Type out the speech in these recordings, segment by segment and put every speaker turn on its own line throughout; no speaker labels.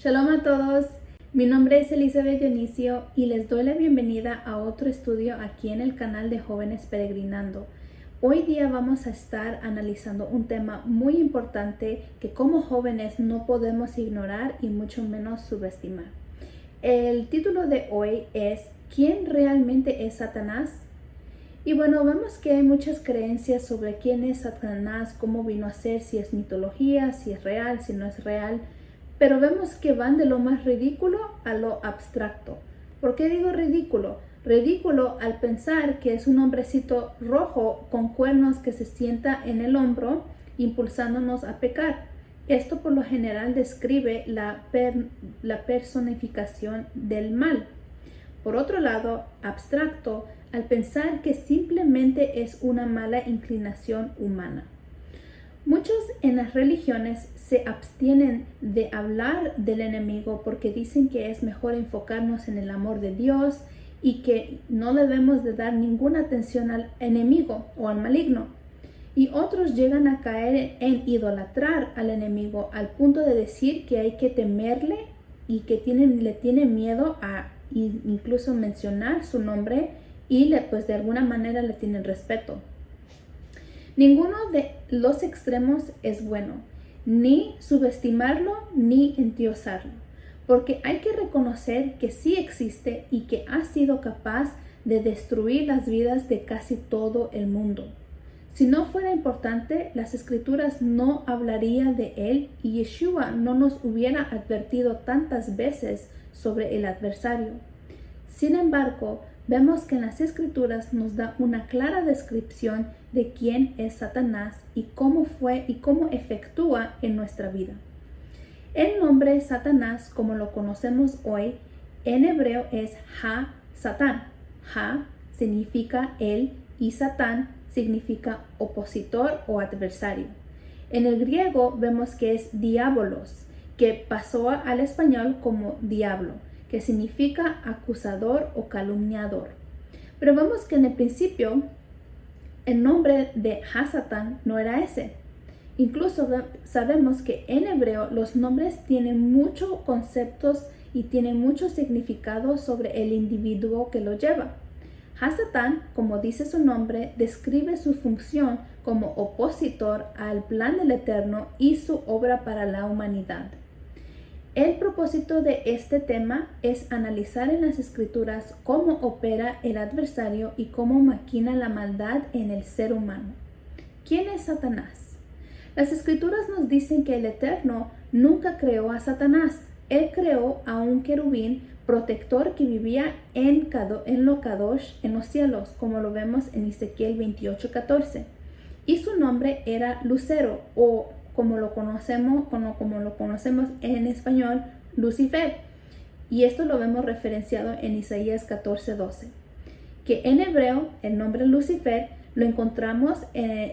Shalom a todos, mi nombre es Elizabeth Dionisio y les doy la bienvenida a otro estudio aquí en el canal de Jóvenes Peregrinando. Hoy día vamos a estar analizando un tema muy importante que como jóvenes no podemos ignorar y mucho menos subestimar. El título de hoy es ¿Quién realmente es Satanás? Y bueno, vemos que hay muchas creencias sobre quién es Satanás, cómo vino a ser, si es mitología, si es real, si no es real. Pero vemos que van de lo más ridículo a lo abstracto. ¿Por qué digo ridículo? Ridículo al pensar que es un hombrecito rojo con cuernos que se sienta en el hombro, impulsándonos a pecar. Esto por lo general describe la personificación del mal. Por otro lado, abstracto al pensar que simplemente es una mala inclinación humana. Muchos en las religiones se abstienen de hablar del enemigo porque dicen que es mejor enfocarnos en el amor de Dios y que no debemos de dar ninguna atención al enemigo o al maligno. Y otros llegan a caer en idolatrar al enemigo al punto de decir que hay que temerle y que le tienen miedo a incluso mencionar su nombre y de alguna manera le tienen respeto. Ninguno de los extremos es bueno, ni subestimarlo ni endiosarlo, porque hay que reconocer que sí existe y que ha sido capaz de destruir las vidas de casi todo el mundo. Si no fuera importante, las escrituras no hablarían de él y Yeshua no nos hubiera advertido tantas veces sobre el adversario. Sin embargo, vemos que en las escrituras nos da una clara descripción de quién es Satanás y cómo fue y cómo efectúa en nuestra vida. El nombre Satanás, como lo conocemos hoy, en hebreo es Ha-Satán. Ha significa él y Satán significa opositor o adversario. En el griego vemos que es diabolos, que pasó al español como diablo, que significa acusador o calumniador. Pero vemos que en el principio el nombre de Ha-Satán no era ese. Incluso sabemos que en hebreo los nombres tienen muchos conceptos y tienen mucho significado sobre el individuo que lo lleva. Ha-Satán, como dice su nombre, describe su función como opositor al plan del Eterno y su obra para la humanidad. El propósito de este tema es analizar en las escrituras cómo opera el adversario y cómo maquina la maldad en el ser humano. ¿Quién es Satanás? Las escrituras nos dicen que el Eterno nunca creó a Satanás. Él creó a un querubín protector que vivía en lo Kadosh, en los cielos, como lo vemos en Ezequiel 28:14. Y su nombre era Lucero, o como lo conocemos en español, Lucifer. Y esto lo vemos referenciado en Isaías 14:12. Que en hebreo el nombre Lucifer lo encontramos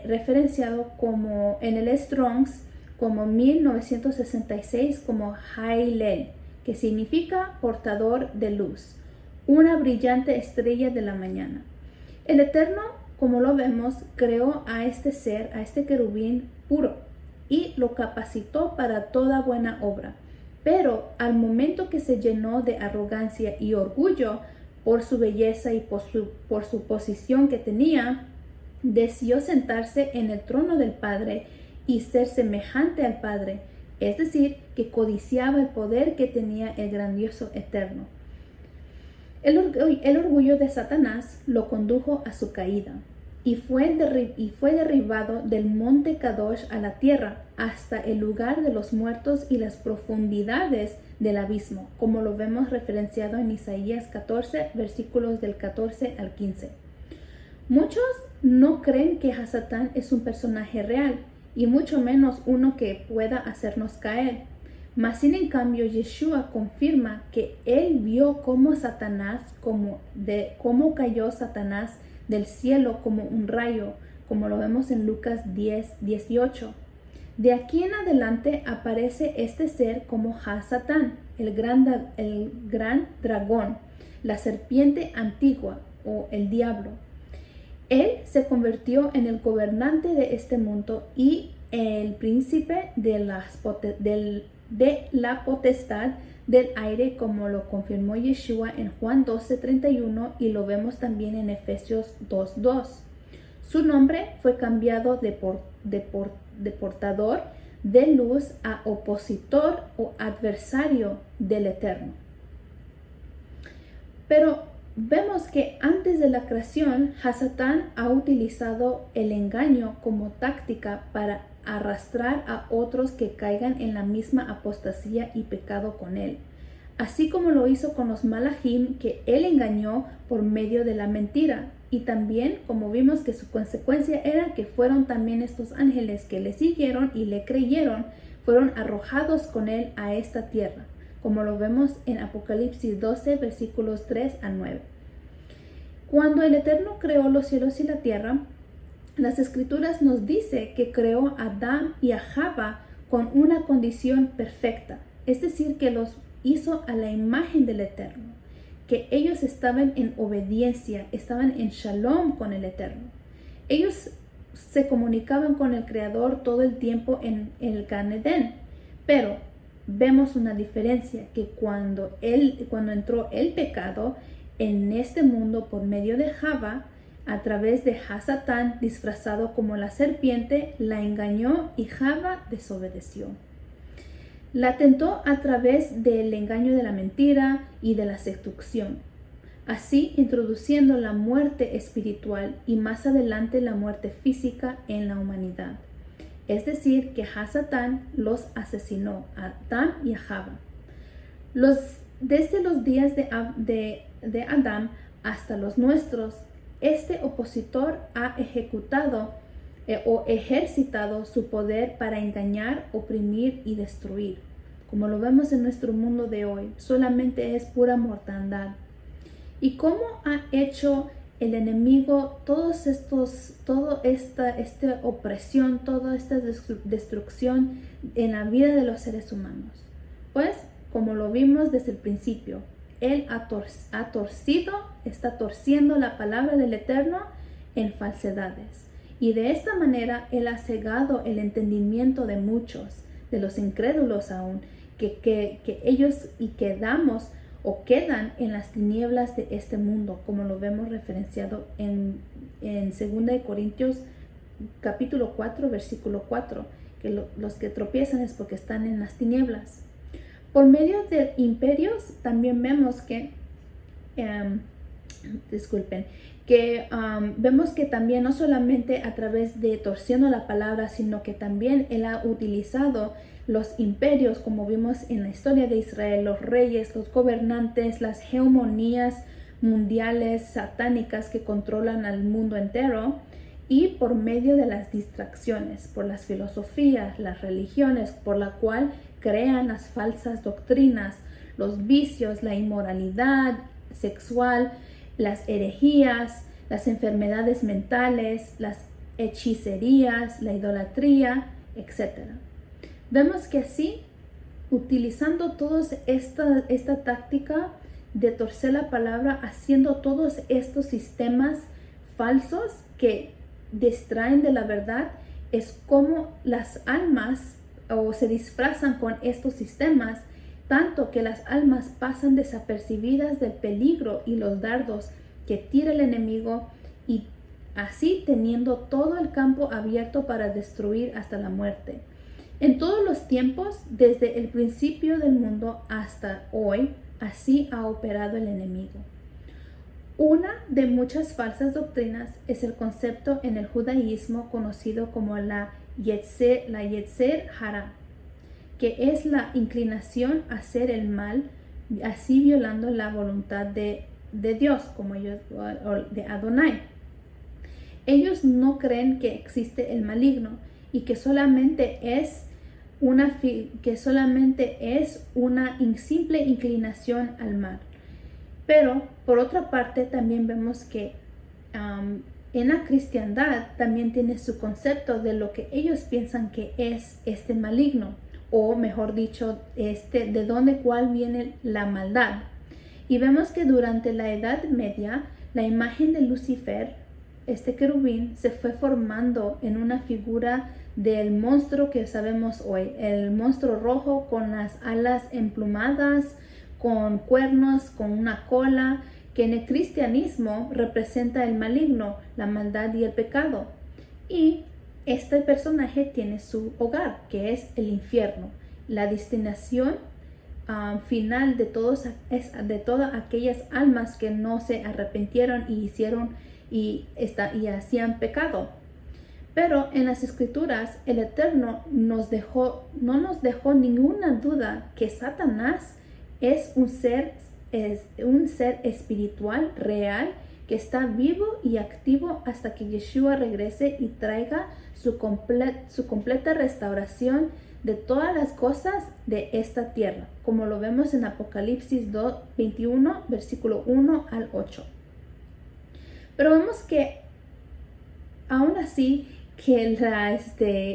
referenciado como en el Strong's como 1966 como Hailel, que significa portador de luz, una brillante estrella de la mañana. El Eterno, como lo vemos, creó a este ser, a este querubín puro, y lo capacitó para toda buena obra. Pero al momento que se llenó de arrogancia y orgullo por su belleza y por su posición que tenía, deseó sentarse en el trono del Padre y ser semejante al Padre, es decir, que codiciaba el poder que tenía el grandioso Eterno. El orgullo de Satanás lo condujo a su caída y fue derribado del monte Kadosh a la tierra hasta el lugar de los muertos y las profundidades del abismo, como lo vemos referenciado en Isaías 14, versículos del 14 al 15. Muchos no creen que Satán es un personaje real y mucho menos uno que pueda hacernos caer. Mas sin en cambio Yeshua confirma que él vio cómo cayó Satanás del cielo como un rayo, como lo vemos en Lucas 10:18. De aquí en adelante aparece este ser como Ha-Satán, el gran dragón, la serpiente antigua o el diablo. Él se convirtió en el gobernante de este mundo y el príncipe de de la potestad del aire, como lo confirmó Yeshua en Juan 12:31 y lo vemos también en Efesios 2:2. Su nombre fue cambiado de portador de luz a opositor o adversario del Eterno. Pero vemos que antes de la creación, Hasatán ha utilizado el engaño como táctica para arrastrar a otros que caigan en la misma apostasía y pecado con él, así como lo hizo con los malajim que él engañó por medio de la mentira, y también como vimos que su consecuencia era que fueron también estos ángeles que le siguieron y le creyeron, fueron arrojados con él a esta tierra, como lo vemos en Apocalipsis 12 versículos 3 a 9. Cuando el Eterno creó los cielos y la tierra, las Escrituras nos dice que creó a Adán y a Java con una condición perfecta, es decir, que los hizo a la imagen del Eterno, que ellos estaban en obediencia, estaban en shalom con el Eterno. Ellos se comunicaban con el Creador todo el tiempo en el Gan Edén, pero vemos una diferencia, que cuando entró el pecado en este mundo por medio de Java, a través de Hasatán disfrazado como la serpiente, la engañó y Java desobedeció. La tentó a través del engaño de la mentira y de la seducción, así introduciendo la muerte espiritual y más adelante la muerte física en la humanidad. Es decir, que Hasatán los asesinó a Adán y a Java. Desde los días de Adán hasta los nuestros, este opositor ha ejecutado o ejercitado su poder para engañar, oprimir y destruir. Como lo vemos en nuestro mundo de hoy, solamente es pura mortandad. ¿Y cómo ha hecho el enemigo toda esta opresión, toda esta destrucción en la vida de los seres humanos? Pues, como lo vimos desde el principio, él está torciendo la palabra del Eterno en falsedades. Y de esta manera él ha cegado el entendimiento de muchos, de los incrédulos aún, que ellos quedan en las tinieblas de este mundo, como lo vemos referenciado en 2 Corintios capítulo 4, versículo 4, que los que tropiezan es porque están en las tinieblas. Por medio de imperios también vemos vemos que también no solamente a través de torciendo la palabra, sino que también él ha utilizado los imperios, como vimos en la historia de Israel, los reyes, los gobernantes, las hegemonías mundiales satánicas que controlan al mundo entero, y por medio de las distracciones, por las filosofías, las religiones, por la cual crean las falsas doctrinas, los vicios, la inmoralidad sexual, las herejías, las enfermedades mentales, las hechicerías, la idolatría, etc. Vemos que así, utilizando toda esta táctica de torcer la palabra, haciendo todos estos sistemas falsos que distraen de la verdad, es como las almas se disfrazan con estos sistemas, tanto que las almas pasan desapercibidas del peligro y los dardos que tira el enemigo, y así teniendo todo el campo abierto para destruir hasta la muerte. En todos los tiempos, desde el principio del mundo hasta hoy, así ha operado el enemigo. Una de muchas falsas doctrinas es el concepto en el judaísmo conocido como la Yetzer Hara, que es la inclinación a hacer el mal, así violando la voluntad de Dios, como ellos, de Adonai. Ellos no creen que existe el maligno y que solamente es una simple inclinación al mal. Pero por otra parte también vemos que en la cristiandad también tiene su concepto de lo que ellos piensan que es este maligno, o mejor dicho, cuál viene la maldad. Y vemos que durante la Edad Media, la imagen de Lucifer este querubín se fue formando en una figura del monstruo que sabemos hoy, el monstruo rojo con las alas emplumadas, con cuernos, con una cola, que en el cristianismo representa el maligno, la maldad y el pecado. Y este personaje tiene su hogar, que es el infierno. La destinación final de todas aquellas almas que no se arrepintieron y hicieron y hacían pecado. Pero en las Escrituras el Eterno no nos dejó ninguna duda que Satanás es un ser espiritual real que está vivo y activo hasta que Yeshua regrese y traiga su completa restauración de todas las cosas de esta tierra, como lo vemos en Apocalipsis 21, versículo 1 al 8. Pero vemos que aún así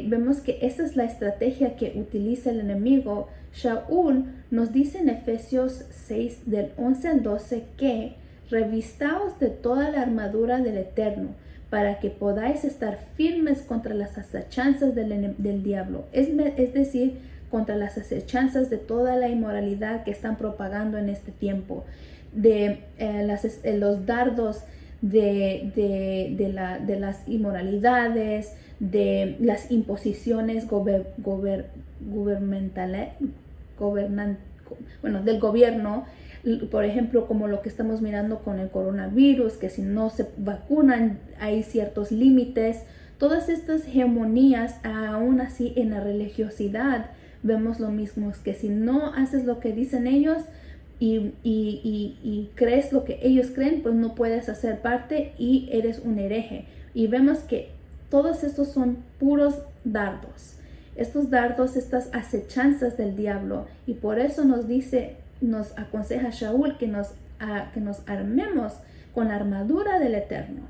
vemos que esa es la estrategia que utiliza el enemigo. Shaul nos dice en Efesios 6 del 11 al 12 que revistaos de toda la armadura del Eterno para que podáis estar firmes contra las acechanzas del diablo, es decir, contra las acechanzas de toda la inmoralidad que están propagando en este tiempo, de los dardos de las inmoralidades, de las imposiciones del gobierno, por ejemplo, como lo que estamos mirando con el coronavirus, que si no se vacunan hay ciertos límites. Todas estas hegemonías, aún así en la religiosidad vemos lo mismo, es que si no haces lo que dicen ellos y crees lo que ellos creen, pues no puedes hacer parte y eres un hereje. Y vemos que todos estos son puros dardos. Estos dardos, estas acechanzas del diablo, y por eso nos aconseja Shaul que nos armemos con la armadura del Eterno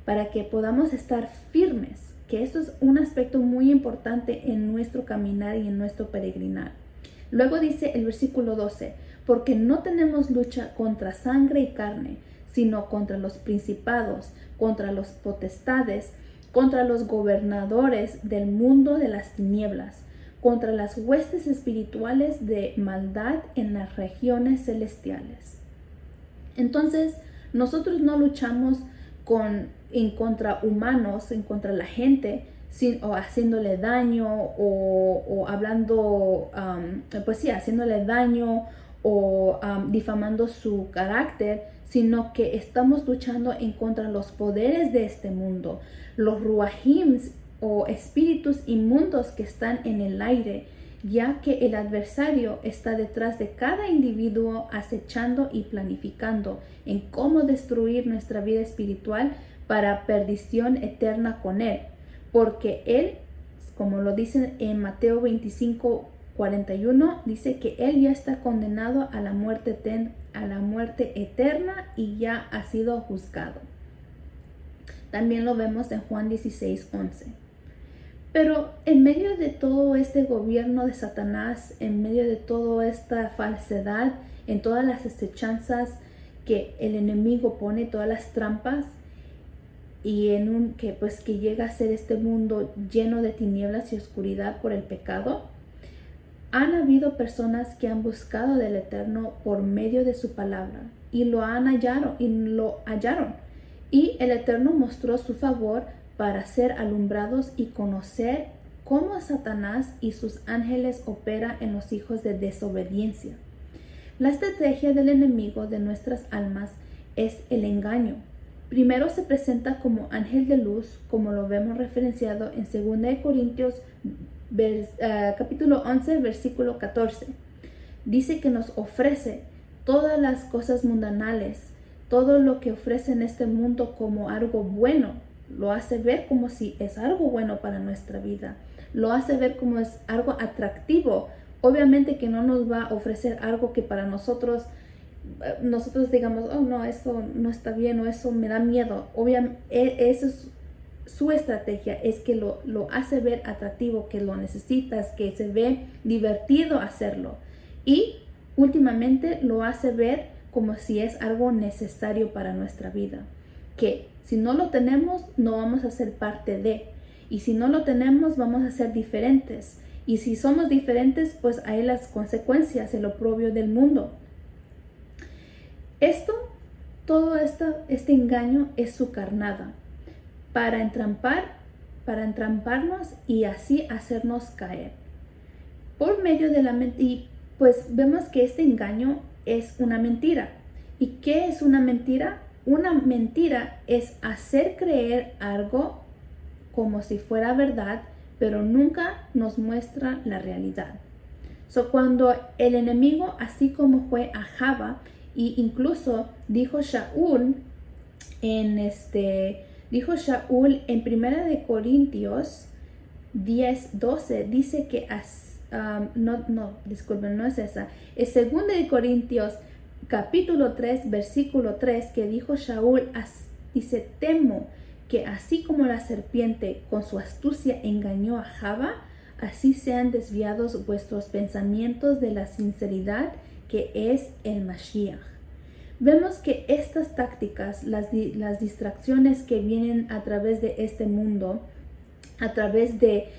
para que podamos estar firmes, que esto es un aspecto muy importante en nuestro caminar y en nuestro peregrinar. Luego dice el versículo 12, porque no tenemos lucha contra sangre y carne, sino contra los principados, contra los potestades, contra los gobernadores del mundo de las tinieblas, contra las huestes espirituales de maldad en las regiones celestiales. Entonces, nosotros no luchamos en contra humanos, en contra la gente, o haciéndole daño, o hablando, haciéndole daño, o difamando su carácter, sino que estamos luchando en contra de los poderes de este mundo, los ruahims o espíritus inmundos que están en el aire, ya que el adversario está detrás de cada individuo acechando y planificando en cómo destruir nuestra vida espiritual para perdición eterna con él, porque él, como lo dice en Mateo 25:41, dice que él ya está condenado a la muerte eterna y ya ha sido juzgado. También lo vemos en Juan 16:11. Pero en medio de todo este gobierno de Satanás, en medio de toda esta falsedad, en todas las acechanzas que el enemigo pone, todas las trampas, y que llega a ser este mundo lleno de tinieblas y oscuridad por el pecado, han habido personas que han buscado del Eterno por medio de su palabra y lo hallaron. Y el Eterno mostró su favor para ser alumbrados y conocer cómo Satanás y sus ángeles operan en los hijos de desobediencia. La estrategia del enemigo de nuestras almas es el engaño. Primero se presenta como ángel de luz, como lo vemos referenciado en 2 Corintios capítulo 11, versículo 14. Dice que nos ofrece todas las cosas mundanales, todo lo que ofrece en este mundo como algo bueno. Lo hace ver como si es algo bueno para nuestra vida. Lo hace ver como es algo atractivo. Obviamente que no nos va a ofrecer algo que para nosotros digamos, oh no, eso no está bien o eso me da miedo. Obviamente, eso es su estrategia, es que lo hace ver atractivo, que lo necesitas, que se ve divertido hacerlo. Y últimamente lo hace ver como si es algo necesario para nuestra vida. Que Si no lo tenemos, no vamos a ser parte de. Y si no lo tenemos, vamos a ser diferentes. Y si somos diferentes, pues hay las consecuencias, el oprobio del mundo. Todo este engaño es su carnada para entramparnos y así hacernos caer. Por medio de la mentira, y pues vemos que este engaño es una mentira. ¿Y qué es una mentira? Una mentira es hacer creer algo como si fuera verdad, pero nunca nos muestra la realidad. Cuando el enemigo, así como fue a Java, y incluso dijo Shaul en 1 de Corintios 10:12, dice que no es esa, es 2 de Corintios capítulo 3 versículo 3, que dijo Shaul, dice: temo que así como la serpiente con su astucia engañó a Java, así sean desviados vuestros pensamientos de la sinceridad que es el Mashiach. Vemos que estas tácticas, las distracciones que vienen a través de este mundo, a través de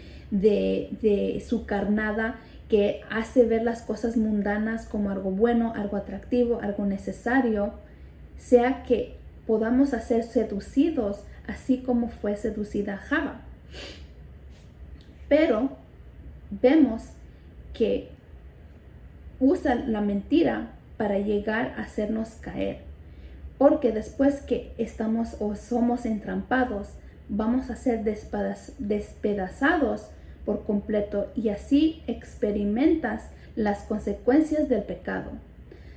su carnada, que hace ver las cosas mundanas como algo bueno, algo atractivo, algo necesario, sea que podamos ser seducidos así como fue seducida Java. Pero vemos que usa la mentira para llegar a hacernos caer, porque después que estamos o somos entrampados, vamos a ser despedazados por completo, y así experimentas las consecuencias del pecado.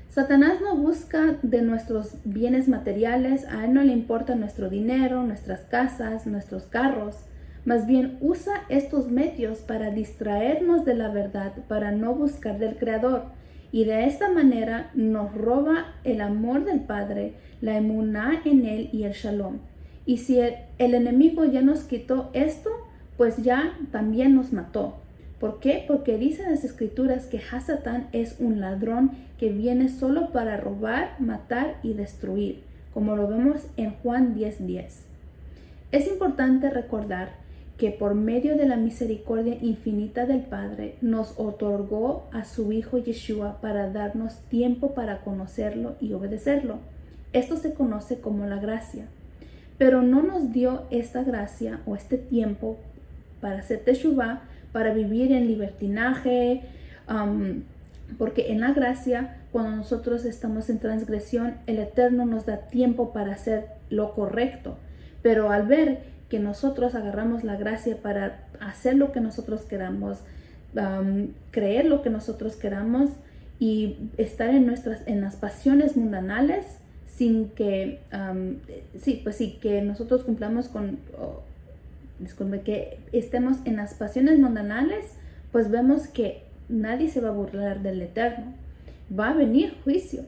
Satanás no busca de nuestros bienes materiales, a él no le importa nuestro dinero, nuestras casas, nuestros carros. Más bien usa estos medios para distraernos de la verdad, para no buscar del Creador. Y de esta manera nos roba el amor del Padre, la emuná en Él y el shalom. Y si el enemigo ya nos quitó esto, pues ya también nos mató. ¿Por qué? Porque dicen las Escrituras que Hasatán es un ladrón que viene solo para robar, matar y destruir, como lo vemos en Juan 10:10. Es importante recordar que por medio de la misericordia infinita del Padre nos otorgó a su Hijo Yeshua para darnos tiempo para conocerlo y obedecerlo. Esto se conoce como la gracia. Pero no nos dio esta gracia o este tiempo para hacer teshuvah, para vivir en libertinaje, porque en la gracia, cuando nosotros estamos en transgresión, el Eterno nos da tiempo para hacer lo correcto. Pero al ver que nosotros agarramos la gracia para hacer lo que nosotros queramos, creer lo que nosotros queramos y estar en las pasiones mundanales, sin que, que nosotros cumplamos que estemos en las pasiones mundanales, pues vemos que nadie se va a burlar del Eterno. Va a venir juicio.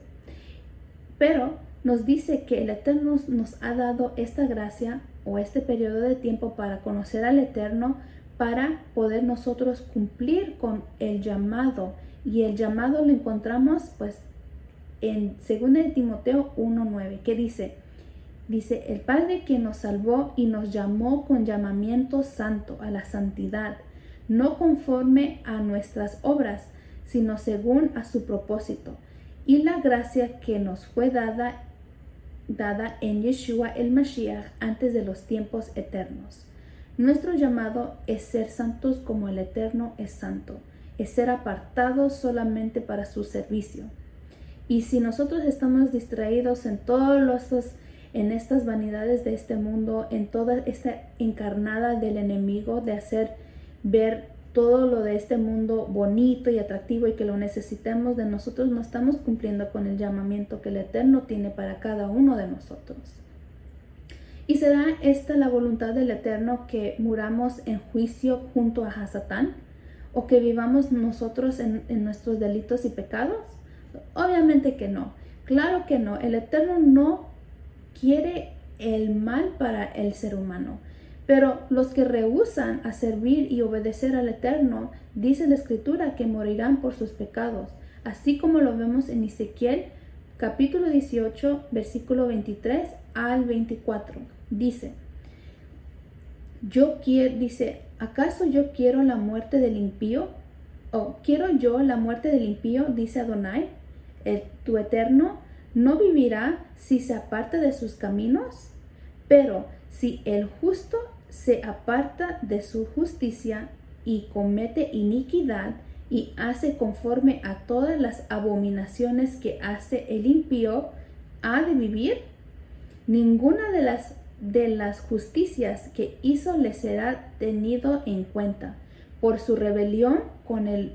Pero nos dice que el Eterno nos ha dado esta gracia o este periodo de tiempo para conocer al Eterno, para poder nosotros cumplir con el llamado. Y el llamado lo encontramos pues en 2 de Timoteo 1:9, que dice, el Padre que nos salvó y nos llamó con llamamiento santo a la santidad, no conforme a nuestras obras, sino según a su propósito, y la gracia que nos fue dada en Yeshua el Mashiach antes de los tiempos eternos. Nuestro llamado es ser santos como el Eterno es santo, es ser apartados solamente para su servicio. Y si nosotros estamos distraídos en en estas vanidades de este mundo, en toda esta encarnada del enemigo de hacer ver todo lo de este mundo bonito y atractivo y que lo necesitemos de nosotros, no estamos cumpliendo con el llamamiento que el Eterno tiene para cada uno de nosotros. Y será esta la voluntad del Eterno, que muramos en juicio junto a Hasatán, o que vivamos nosotros en nuestros delitos y pecados. Obviamente que no, claro que no. El Eterno no quiere el mal para el ser humano, pero los que rehúsan a servir y obedecer al Eterno, dice la Escritura que morirán por sus pecados, así como lo vemos en Ezequiel capítulo 18 versículo 23 al 24, dice, ¿acaso yo quiero la muerte del impío? ¿O quiero yo la muerte del impío? Dice Adonai, tu Eterno, ¿no vivirá si se aparta de sus caminos? Pero si el justo se aparta de su justicia y comete iniquidad y hace conforme a todas las abominaciones que hace el impío, ¿ha de vivir? Ninguna de las justicias que hizo le será tenido en cuenta. Por su rebelión con el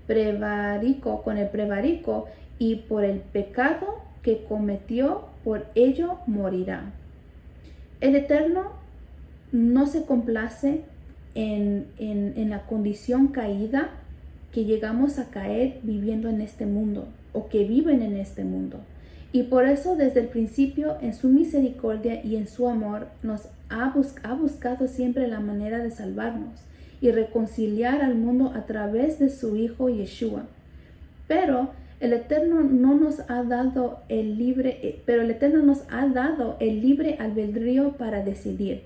prevarico y por el pecado que cometió, por ello morirá. El Eterno no se complace en la condición caída que llegamos a caer viviendo en este mundo o que viven en este mundo. Y por eso desde el principio, en su misericordia y en su amor, nos ha buscado siempre la manera de salvarnos y reconciliar al mundo a través de su Hijo Yeshua. Pero el Eterno nos ha dado el libre albedrío para decidir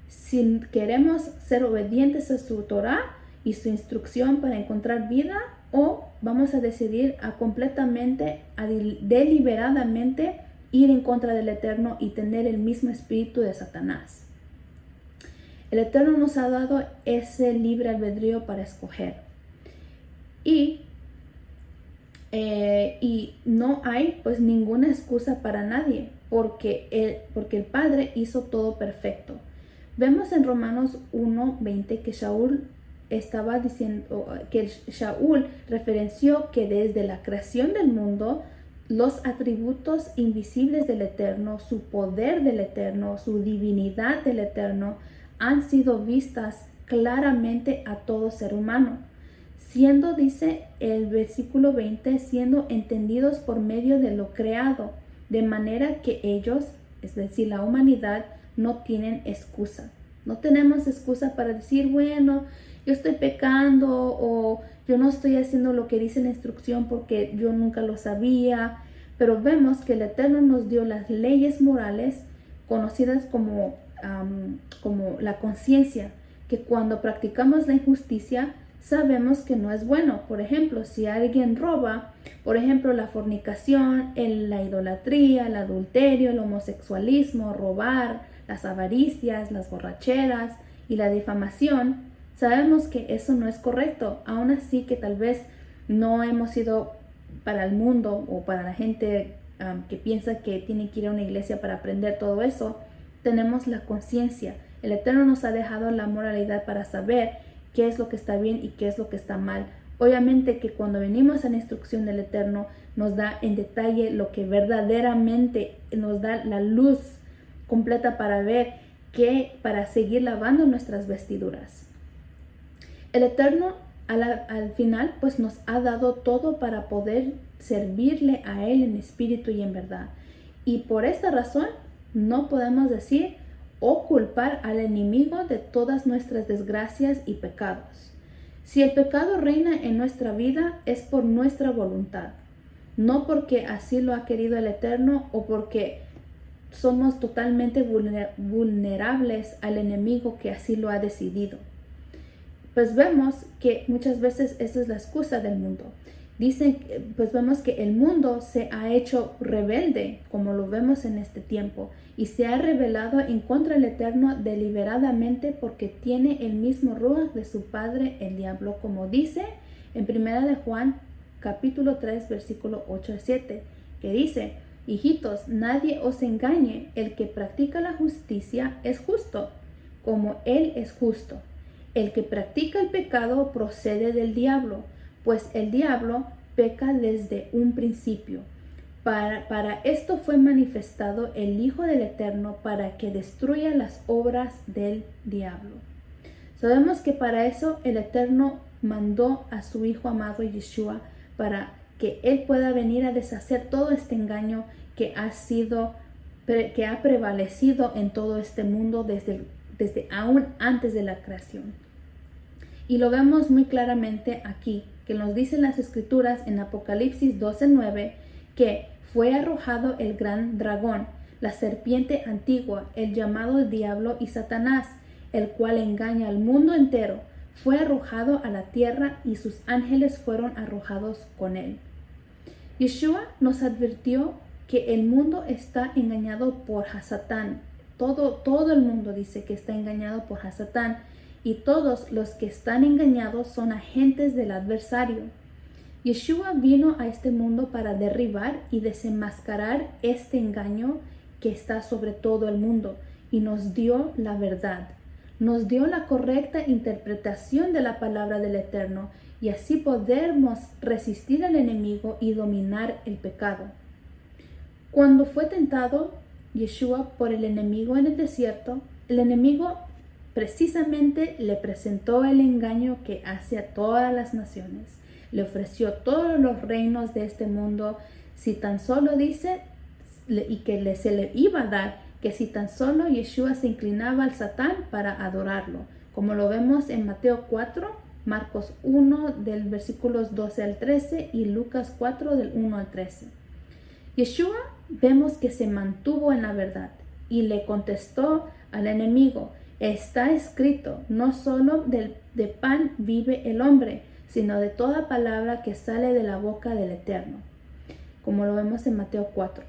si queremos ser obedientes a su Torah y su instrucción para encontrar vida, o vamos a decidir deliberadamente ir en contra del Eterno y tener el mismo espíritu de Satanás. El Eterno nos ha dado ese libre albedrío para escoger. Y no hay pues ninguna excusa para nadie, porque el Padre hizo todo perfecto. Vemos en Romanos 1:20 que Shaul referenció que desde la creación del mundo, los atributos invisibles del Eterno, su poder del Eterno, su divinidad del Eterno, han sido vistas claramente a todo ser humano, siendo, dice el versículo 20, siendo entendidos por medio de lo creado, de manera que ellos, es decir, la humanidad, no tienen excusa. No tenemos excusa para decir, bueno, yo estoy pecando o yo no estoy haciendo lo que dice la instrucción porque yo nunca lo sabía. Pero vemos que el Eterno nos dio las leyes morales conocidas como la conciencia, que cuando practicamos la injusticia sabemos que no es bueno. Por ejemplo, si alguien roba, por ejemplo, la fornicación, la idolatría, el adulterio, el homosexualismo, robar, las avaricias, las borracheras y la difamación, sabemos que eso no es correcto. Aún así que tal vez no hemos sido para el mundo o para la gente que piensa que tiene que ir a una iglesia para aprender todo eso, tenemos la conciencia. El Eterno nos ha dejado la moralidad para saber qué es lo que está bien y qué es lo que está mal. Obviamente que cuando venimos a la instrucción del Eterno, nos da en detalle lo que verdaderamente nos da la luz completa para ver para seguir lavando nuestras vestiduras. El Eterno al final pues nos ha dado todo para poder servirle a Él en espíritu y en verdad. Y por esta razón no podemos decir o culpar al enemigo de todas nuestras desgracias y pecados. Si el pecado reina en nuestra vida es por nuestra voluntad, no porque así lo ha querido el Eterno o porque somos totalmente vulnerables al enemigo que así lo ha decidido. Pues vemos que muchas veces esa es la excusa del mundo. Vemos que el mundo se ha hecho rebelde, como lo vemos en este tiempo, y se ha rebelado en contra del Eterno deliberadamente porque tiene el mismo ruaj de su padre, el diablo, como dice en 1 de Juan, capítulo 3, versículo 8-7, que dice: hijitos, nadie os engañe, el que practica la justicia es justo, como Él es justo. El que practica el pecado procede del diablo, pues el diablo peca desde un principio. Para esto fue manifestado el Hijo del Eterno, para que destruya las obras del diablo. Sabemos que para eso el Eterno mandó a su Hijo amado Yeshua, para que Él pueda venir a deshacer todo este engaño que ha prevalecido en todo este mundo desde aún antes de la creación. Y lo vemos muy claramente aquí, que nos dicen las Escrituras en Apocalipsis 12:9, que fue arrojado el gran dragón, la serpiente antigua, el llamado diablo y Satanás, el cual engaña al mundo entero, fue arrojado a la tierra y sus ángeles fueron arrojados con él. Yeshua nos advirtió que el mundo está engañado por Hasatán. Todo el mundo dice que está engañado por Hasatán, y todos los que están engañados son agentes del adversario. Yeshua vino a este mundo para derribar y desenmascarar este engaño que está sobre todo el mundo, y nos dio la verdad. Nos dio la correcta interpretación de la palabra del Eterno, y así podemos resistir al enemigo y dominar el pecado. Cuando fue tentado Yeshua por el enemigo en el desierto, el enemigo precisamente le presentó el engaño que hace a todas las naciones. Le ofreció todos los reinos de este mundo, si tan solo dice, y que se le iba a dar, que si tan solo Yeshua se inclinaba al Satán para adorarlo, como lo vemos en Mateo 4, Marcos 1 del versículos 12 al 13 y Lucas 4 del 1 al 13. Yeshua vemos que se mantuvo en la verdad y le contestó al enemigo: está escrito, no solo de pan vive el hombre, sino de toda palabra que sale de la boca del Eterno, como lo vemos en Mateo 4.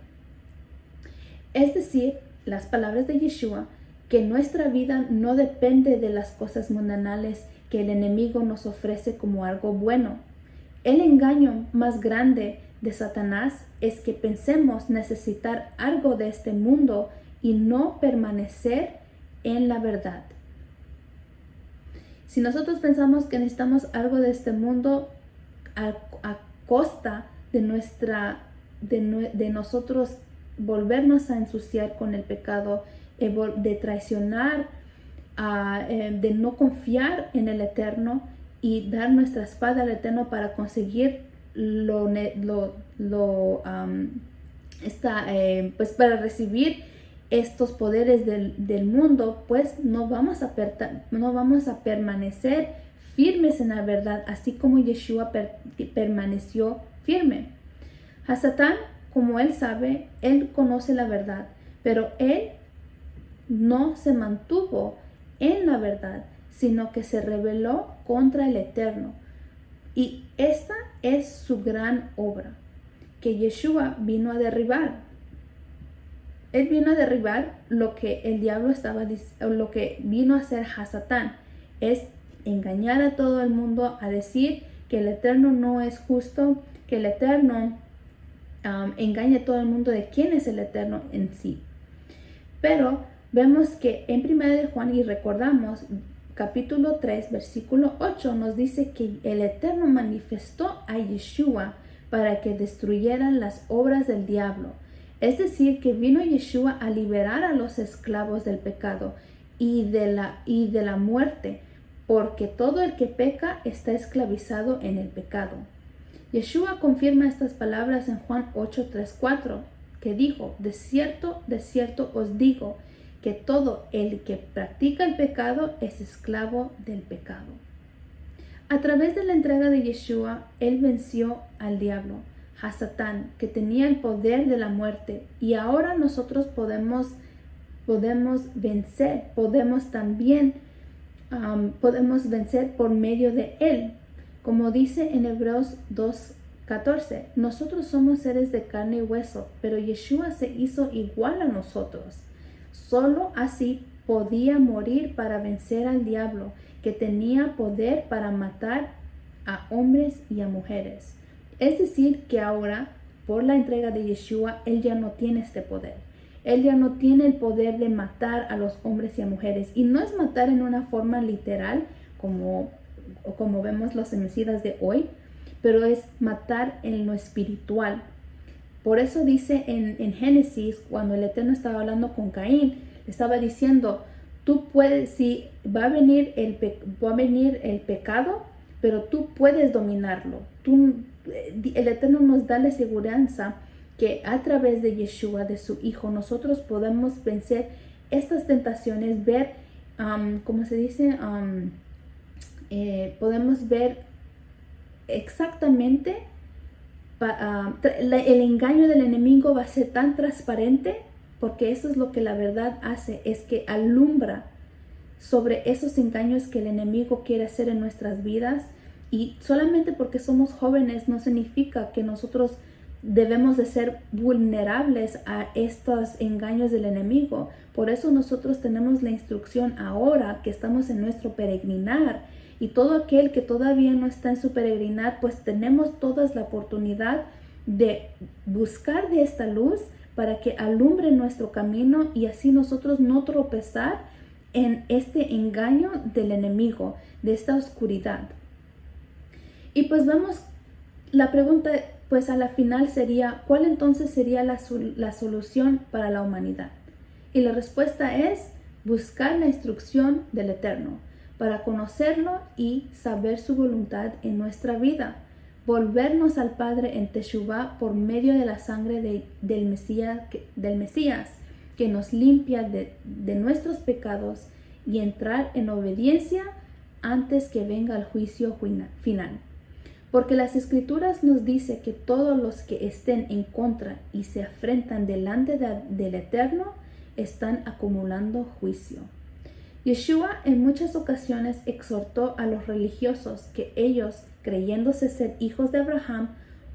Es decir, las palabras de Yeshua, que nuestra vida no depende de las cosas mundanales que el enemigo nos ofrece como algo bueno. El engaño más grande de Satanás es que pensemos necesitar algo de este mundo y no permanecer en la verdad. Si nosotros pensamos que necesitamos algo de este mundo a costa de nosotros volvernos a ensuciar con el pecado, de traicionar, de no confiar en el Eterno y dar nuestra espada al Eterno para conseguir pues para recibir estos poderes del mundo, pues no vamos a permanecer firmes en la verdad, así como Yeshua permaneció firme. Hasatán, como él sabe, él conoce la verdad, pero él no se mantuvo en la verdad, sino que se rebeló contra el Eterno. Y esta es su gran obra, que Yeshua vino a derribar. Él vino a derribar lo que el diablo lo que vino a hacer Hasatán, es engañar a todo el mundo, a decir que el Eterno no es justo, que el Eterno engaña a todo el mundo de quién es el Eterno en sí. Pero vemos que en 1 de Juan, y recordamos, capítulo 3, versículo 8, nos dice que el Eterno manifestó a Yeshua para que destruyeran las obras del diablo. Es decir, que vino Yeshua a liberar a los esclavos del pecado y de la muerte, porque todo el que peca está esclavizado en el pecado. Yeshua confirma estas palabras en Juan 8, 3, 4, que dijo: de cierto os digo, que todo el que practica el pecado es esclavo del pecado. A través de la entrega de Yeshua, él venció al diablo, Hasatán, que tenía el poder de la muerte, y ahora nosotros podemos vencer, podemos vencer por medio de él. Como dice en Hebreos 2:14, nosotros somos seres de carne y hueso, pero Yeshua se hizo igual a nosotros. Solo así podía morir para vencer al diablo, que tenía poder para matar a hombres y a mujeres. Es decir, que ahora, por la entrega de Yeshua, él ya no tiene este poder. Él ya no tiene el poder de matar a los hombres y a mujeres. Y no es matar en una forma literal, como vemos los homicidas de hoy, pero es matar en lo espiritual. Por eso dice en Génesis, cuando el Eterno estaba hablando con Caín, estaba diciendo: tú puedes, si va a venir el pecado, pero tú puedes dominarlo. El Eterno nos da la seguridad que a través de Yeshua, de su Hijo, nosotros podemos vencer estas tentaciones, ver, podemos ver exactamente. El engaño del enemigo va a ser tan transparente porque eso es lo que la verdad hace, es que alumbra sobre esos engaños que el enemigo quiere hacer en nuestras vidas. Y solamente porque somos jóvenes no significa que nosotros debemos de ser vulnerables a estos engaños del enemigo. Por eso nosotros tenemos la instrucción ahora que estamos en nuestro peregrinar, y todo aquel que todavía no está en su peregrinar, pues tenemos todas la oportunidad de buscar de esta luz para que alumbre nuestro camino y así nosotros no tropezar en este engaño del enemigo, de esta oscuridad. Y pues vemos, la pregunta pues a la final sería, ¿cuál entonces sería la solución para la humanidad? Y la respuesta es buscar la instrucción del Eterno para conocerlo y saber su voluntad en nuestra vida. Volvernos al Padre en Teshuvá por medio de la sangre del Mesías que nos limpia de nuestros pecados y entrar en obediencia antes que venga el juicio final. Porque las Escrituras nos dice que todos los que estén en contra y se afrentan delante del Eterno están acumulando juicio. Yeshua en muchas ocasiones exhortó a los religiosos que ellos, creyéndose ser hijos de Abraham,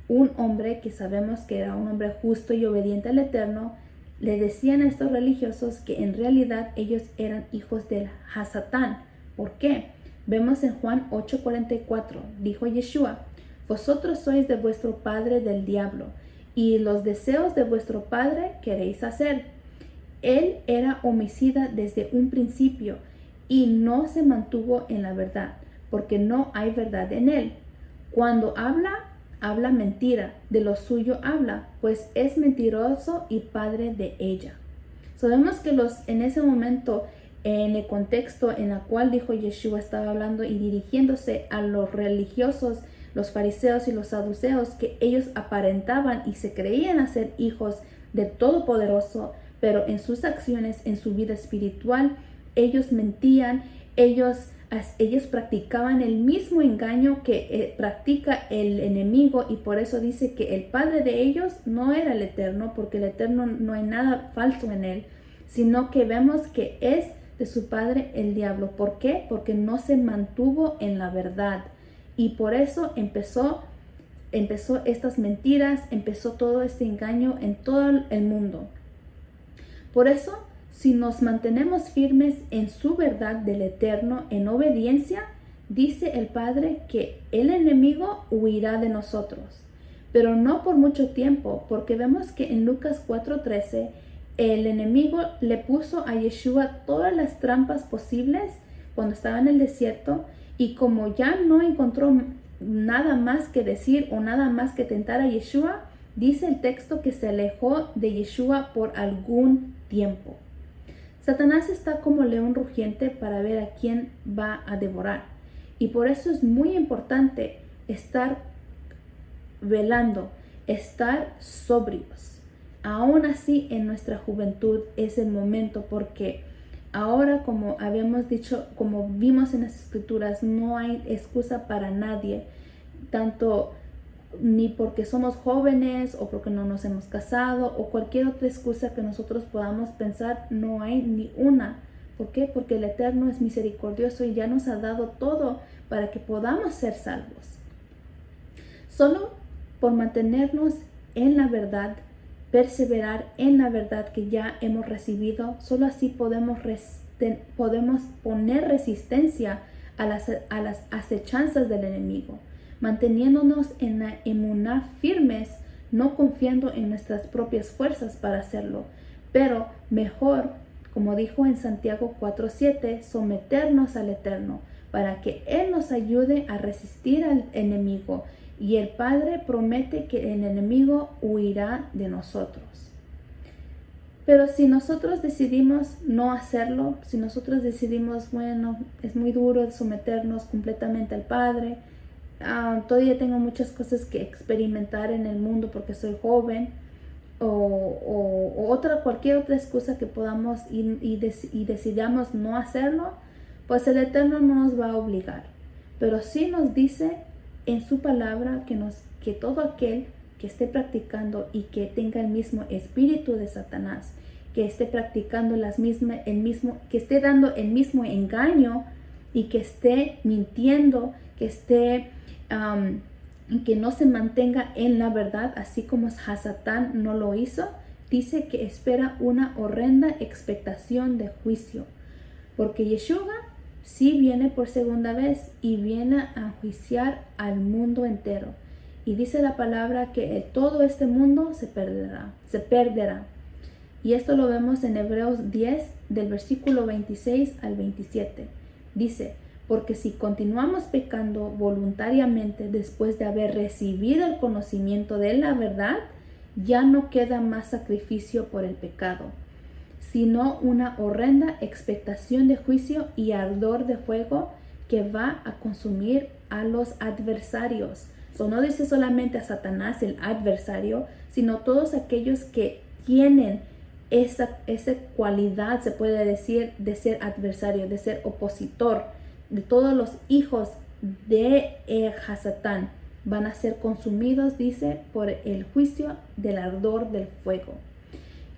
un hombre que sabemos que era un hombre justo y obediente al Eterno, le decían a estos religiosos que en realidad ellos eran hijos del Hasatán. ¿Por qué? Vemos en Juan 8:44, dijo Yeshua: vosotros sois de vuestro padre del diablo, y los deseos de vuestro padre queréis hacer. Él era homicida desde un principio y no se mantuvo en la verdad, porque no hay verdad en él. Cuando habla mentira, de lo suyo habla, pues es mentiroso y padre de ella. Sabemos que en ese momento, en el contexto en el cual dijo Yeshua, estaba hablando y dirigiéndose a los religiosos, los fariseos y los saduceos, que ellos aparentaban y se creían ser hijos del Todopoderoso, pero en sus acciones, en su vida espiritual, ellos mentían, ellos practicaban el mismo engaño que practica el enemigo, y por eso dice que el padre de ellos no era el Eterno, porque el Eterno no hay nada falso en él, sino que vemos que es de su padre el diablo. ¿Por qué? Porque no se mantuvo en la verdad, y por eso empezó estas mentiras, empezó todo este engaño en todo el mundo. Por eso, si nos mantenemos firmes en su verdad del Eterno, en obediencia, dice el Padre que el enemigo huirá de nosotros, pero no por mucho tiempo, porque vemos que en Lucas 4:13 el enemigo le puso a Yeshua todas las trampas posibles cuando estaba en el desierto, y como ya no encontró nada más que decir o nada más que tentar a Yeshua, dice el texto que se alejó de Yeshua por algún tiempo. Satanás está como león rugiente para ver a quién va a devorar, y por eso es muy importante estar velando, estar sobrios. Aún así, en nuestra juventud es el momento, porque ahora, como habíamos dicho, como vimos en las Escrituras, no hay excusa para nadie, tanto ni porque somos jóvenes o porque no nos hemos casado o cualquier otra excusa que nosotros podamos pensar, no hay ni una. ¿Por qué? Porque el Eterno es misericordioso y ya nos ha dado todo para que podamos ser salvos. Solo por mantenernos en la verdad, perseverar en la verdad que ya hemos recibido, solo así podemos poner resistencia a las acechanzas del enemigo, manteniéndonos en la emuná firmes, no confiando en nuestras propias fuerzas para hacerlo, pero mejor, como dijo en Santiago 4:7, someternos al Eterno para que Él nos ayude a resistir al enemigo, y el Padre promete que el enemigo huirá de nosotros. Pero si nosotros decidimos no hacerlo, si nosotros decidimos, bueno, es muy duro someternos completamente al Padre, todavía tengo muchas cosas que experimentar en el mundo porque soy joven, o cualquier otra excusa que podamos y decidamos no hacerlo, pues el Eterno no nos va a obligar. Pero sí nos dice en su palabra que todo aquel que esté practicando y que tenga el mismo espíritu de Satanás que esté practicando que esté dando el mismo engaño y que esté mintiendo, que no se mantenga en la verdad, así como Hasatán no lo hizo, dice que espera una horrenda expectación de juicio, porque Yeshua sí viene por segunda vez y viene a juiciar al mundo entero. Y dice la palabra que todo este mundo se perderá. Y esto lo vemos en Hebreos 10, del versículo 26 al 27. Dice, porque si continuamos pecando voluntariamente después de haber recibido el conocimiento de la verdad, ya no queda más sacrificio por el pecado, sino una horrenda expectación de juicio y ardor de fuego que va a consumir a los adversarios. No dice solamente a Satanás, el adversario, sino todos aquellos que tienen esa cualidad, se puede decir, de ser adversario, de ser opositor, de todos los hijos de Hasatán van a ser consumidos, dice, por el juicio del ardor del fuego.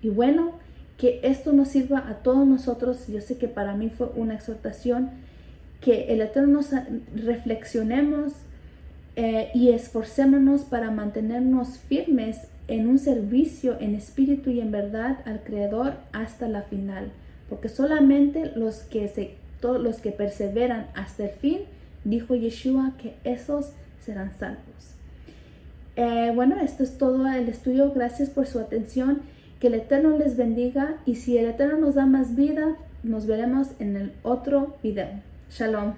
Y bueno, que esto nos sirva a todos nosotros. Yo sé que para mí fue una exhortación, que el Eterno nos reflexionemos y esforcémonos para mantenernos firmes en un servicio en espíritu y en verdad al Creador hasta la final, porque solamente los que perseveran hasta el fin, dijo Yeshua, que esos serán salvos. Bueno, esto es todo el estudio. Gracias por su atención. Que el Eterno les bendiga, y si el Eterno nos da más vida, nos veremos en el otro video. Shalom.